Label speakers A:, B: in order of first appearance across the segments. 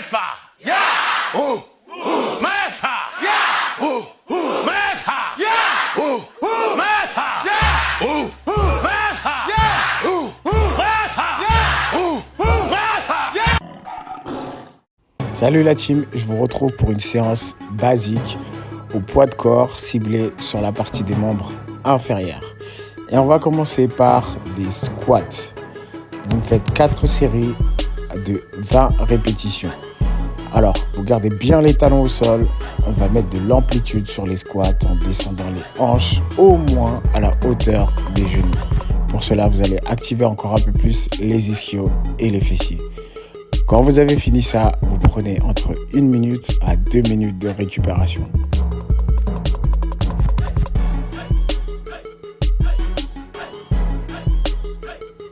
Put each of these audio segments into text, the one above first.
A: Mefa! Yeah! Oh! Mefa! Yeah! Oh! Mefa! Yeah! Oh! Mefa! Yeah! Oh! Mefa! Yeah! Oh! Mefa! Yeah! Oh! Mefa! Yeah!
B: Salut la team, je vous retrouve pour une séance basique au poids de corps ciblé sur la partie des membres inférieurs. Et on va commencer par des squats. Vous me faites 4 séries de 20 répétitions. Alors, vous gardez bien les talons au sol. On va mettre de l'amplitude sur les squats en descendant les hanches au moins à la hauteur des genoux. Pour cela, vous allez activer encore un peu plus les ischios et les fessiers. Quand vous avez fini ça, vous prenez entre 1 minute à 2 minutes de récupération.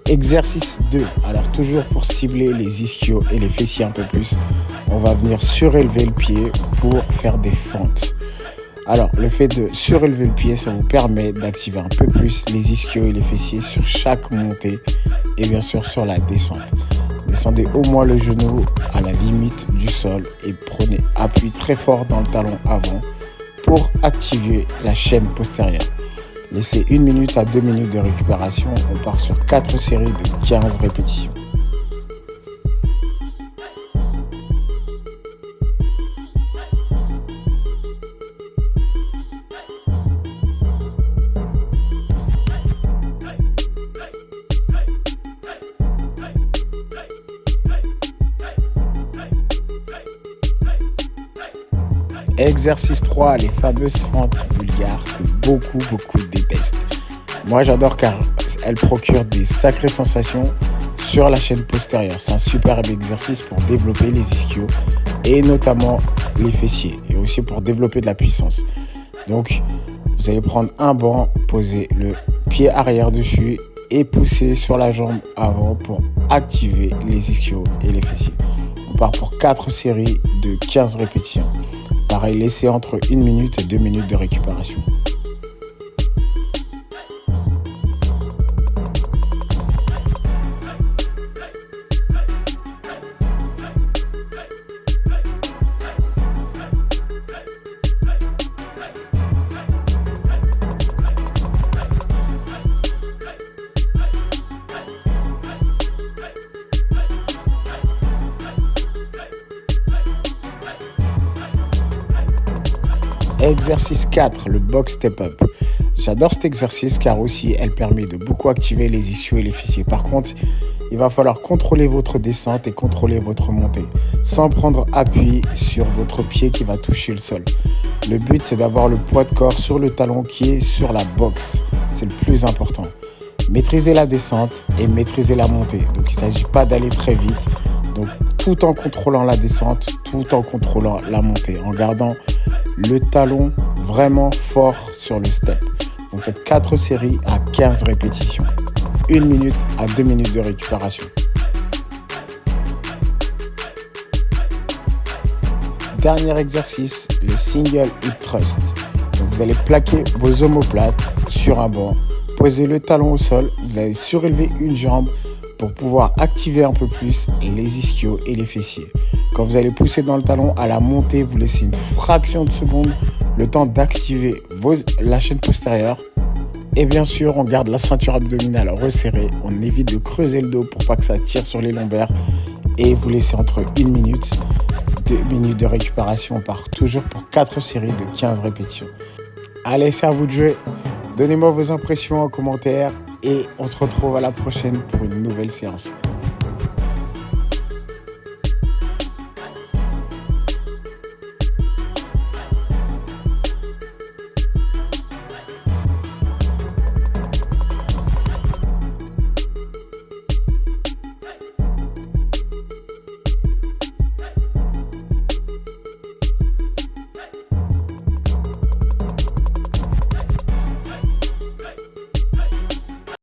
B: Exercice 2. Alors toujours pour cibler les ischios et les fessiers un peu plus, on va venir surélever le pied pour faire des fentes. Alors le fait de surélever le pied, ça vous permet d'activer un peu plus les ischios et les fessiers sur chaque montée et bien sûr sur la descente. Descendez au moins le genou à la limite du sol et prenez appui très fort dans le talon avant pour activer la chaîne postérieure. Laissez 1 minute à 2 minutes de récupération. On part sur 4 séries de 15 répétitions. Exercice 3, les fameuses fentes vulgaires que beaucoup détestent. Moi j'adore car elles procurent des sacrées sensations sur la chaîne postérieure. C'est un superbe exercice pour développer les ischios et notamment les fessiers et aussi pour développer de la puissance. Donc vous allez prendre un banc, poser le pied arrière dessus et pousser sur la jambe avant pour activer les ischios et les fessiers. On part pour 4 séries de 15 répétitions. Pareil, laissez entre 1 minute et 2 minutes de récupération. Exercice 4, le box step up. J'adore cet exercice car aussi elle permet de beaucoup activer les ischios et les fessiers. Par contre, il va falloir contrôler votre descente et contrôler votre montée sans prendre appui sur votre pied qui va toucher le sol. Le but, c'est d'avoir le poids de corps sur le talon qui est sur la boxe. C'est le plus important. Maîtrisez la descente et maîtrisez la montée. Donc il ne s'agit pas d'aller très vite. Donc tout en contrôlant la descente, tout en contrôlant la montée, en gardant le talon vraiment fort sur le step. Vous faites 4 séries à 15 répétitions. 1 minute à 2 minutes de récupération. Dernier exercice, le single hip thrust. Donc vous allez plaquer vos omoplates sur un banc, poser le talon au sol, vous allez surélever une jambe pour pouvoir activer un peu plus les ischios et les fessiers. Quand vous allez pousser dans le talon à la montée, vous laissez une fraction de seconde, le temps d'activer la chaîne postérieure. Et bien sûr, on garde la ceinture abdominale resserrée. On évite de creuser le dos pour pas que ça tire sur les lombaires. Et vous laissez entre 1 minute et 2 minutes de récupération. On part toujours pour 4 séries de 15 répétitions. Allez, c'est à vous de jouer. Donnez-moi vos impressions en commentaire. Et on se retrouve à la prochaine pour une nouvelle séance.